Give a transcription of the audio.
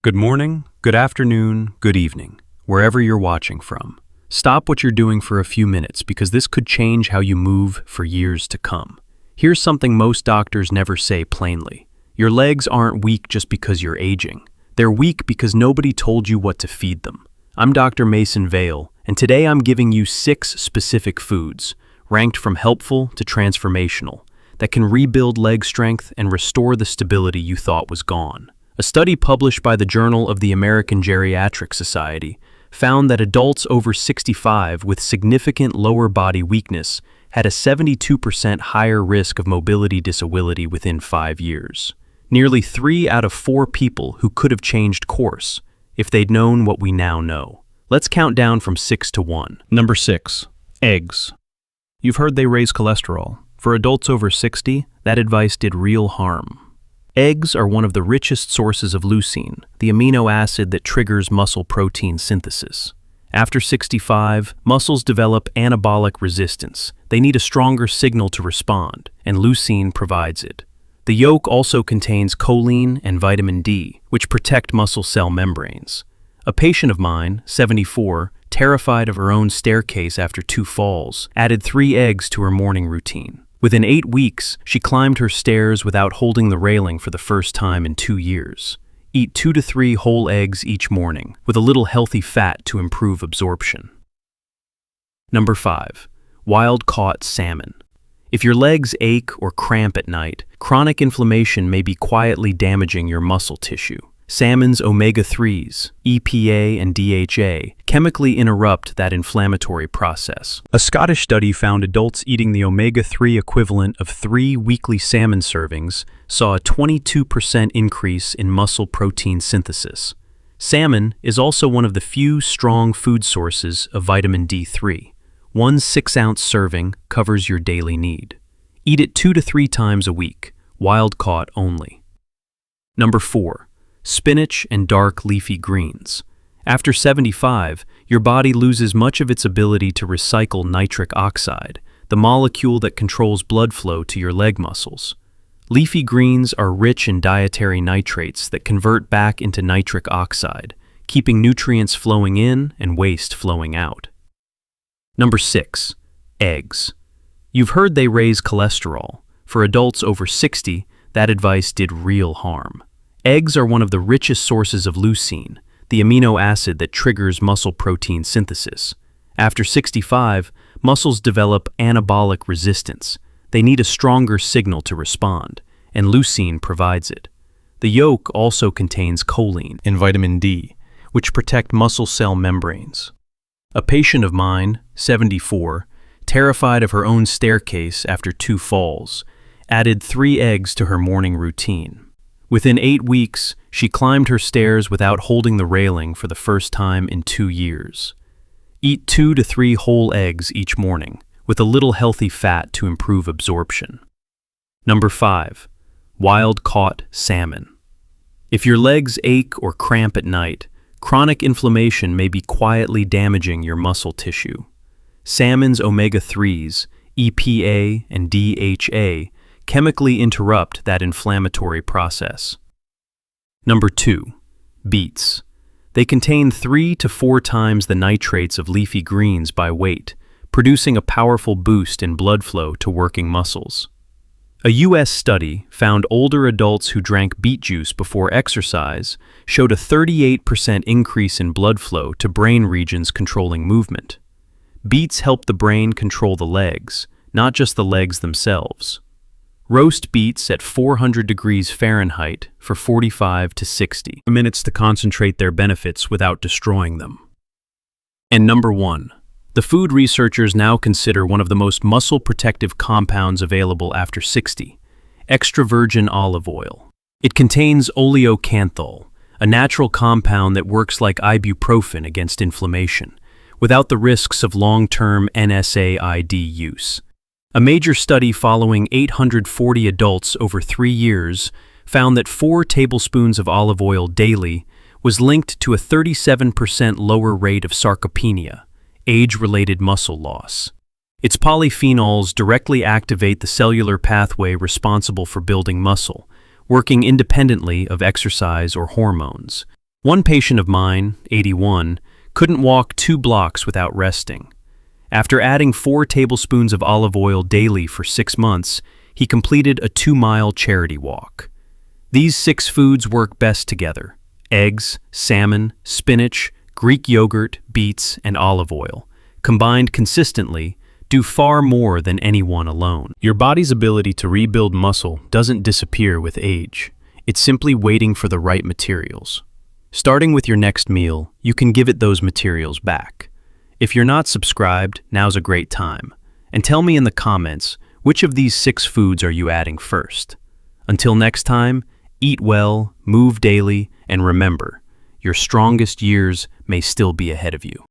Good morning, good afternoon, good evening, wherever you're watching from. Stop what you're doing for a few minutes because this could change how you move for years to come. Here's something most doctors never say plainly. Your legs aren't weak just because you're aging. They're weak because nobody told you what to feed them. I'm Dr. Mason Vale, and today I'm giving you 6 specific foods, ranked from helpful to transformational, that can rebuild leg strength and restore the stability you thought was gone. A study published by the Journal of the American Geriatric Society found that adults over 65 with significant lower body weakness had a 72% higher risk of mobility disability within 5 years. Nearly 3 out of 4 people who could have changed course if they'd known what we now know. Let's count down from 6 to 1. Number 6. Eggs. You've heard they raise cholesterol. For adults over 60, that advice did real harm. Eggs are one of the richest sources of leucine, the amino acid that triggers muscle protein synthesis. After 65, muscles develop anabolic resistance. They need a stronger signal to respond, and leucine provides it. The yolk also contains choline and vitamin D, which protect muscle cell membranes. A patient of mine, 74, terrified of her own staircase after 2 falls, added 3 eggs to her morning routine. Within 8 weeks, she climbed her stairs without holding the railing for the first time in 2 years. Eat 2 to 3 whole eggs each morning, with a little healthy fat to improve absorption. Number 5. Wild-caught salmon. If your legs ache or cramp at night, chronic inflammation may be quietly damaging your muscle tissue. Salmon's omega-3s, EPA and DHA, chemically interrupt that inflammatory process. A Scottish study found adults eating the omega-3 equivalent of 3 weekly salmon servings saw a 22% increase in muscle protein synthesis. Salmon is also one of the few strong food sources of vitamin D3. 1 6-ounce serving covers your daily need. Eat it 2 to 3 times a week, wild-caught only. Number 4. Spinach and dark leafy greens. After 75, your body loses much of its ability to recycle nitric oxide, the molecule that controls blood flow to your leg muscles. Leafy greens are rich in dietary nitrates that convert back into nitric oxide, keeping nutrients flowing in and waste flowing out. Number 6. Eggs. You've heard they raise cholesterol. For adults over 60, that advice did real harm. Eggs are one of the richest sources of leucine, the amino acid that triggers muscle protein synthesis. After 65, muscles develop anabolic resistance. They need a stronger signal to respond, and leucine provides it. The yolk also contains choline and vitamin D, which protect muscle cell membranes. A patient of mine, 74, terrified of her own staircase after 2 falls, added 3 eggs to her morning routine. Within 8 weeks, she climbed her stairs without holding the railing for the first time in 2 years. Eat 2 to 3 whole eggs each morning, with a little healthy fat to improve absorption. Number 5. Wild-caught salmon. If your legs ache or cramp at night, chronic inflammation may be quietly damaging your muscle tissue. Salmon's omega-3s, EPA and DHA, chemically interrupt that inflammatory process. Number 2. Beets. They contain 3 to 4 times the nitrates of leafy greens by weight, producing a powerful boost in blood flow to working muscles. A U.S. study found older adults who drank beet juice before exercise showed a 38% increase in blood flow to brain regions controlling movement. Beets help the brain control the legs, not just the legs themselves. Roast beets at 400 degrees Fahrenheit for 45 to 60 minutes to concentrate their benefits without destroying them. And number 1. The food researchers now consider one of the most muscle-protective compounds available after 60, extra virgin olive oil. It contains oleocanthal, a natural compound that works like ibuprofen against inflammation, without the risks of long-term NSAID use. A major study following 840 adults over 3 years found that 4 tablespoons of olive oil daily was linked to a 37% lower rate of sarcopenia, age-related muscle loss. Its polyphenols directly activate the cellular pathway responsible for building muscle, working independently of exercise or hormones. One patient of mine, 81, couldn't walk 2 blocks without resting. After adding 4 tablespoons of olive oil daily for 6 months, he completed a 2-mile charity walk. These 6 foods work best together: eggs, salmon, spinach, Greek yogurt, beets, and olive oil. Combined consistently, do far more than any one alone. Your body's ability to rebuild muscle doesn't disappear with age. It's simply waiting for the right materials. Starting with your next meal, you can give it those materials back. If you're not subscribed, now's a great time. And tell me in the comments, which of these 6 foods are you adding first? Until next time, eat well, move daily, and remember, your strongest years may still be ahead of you.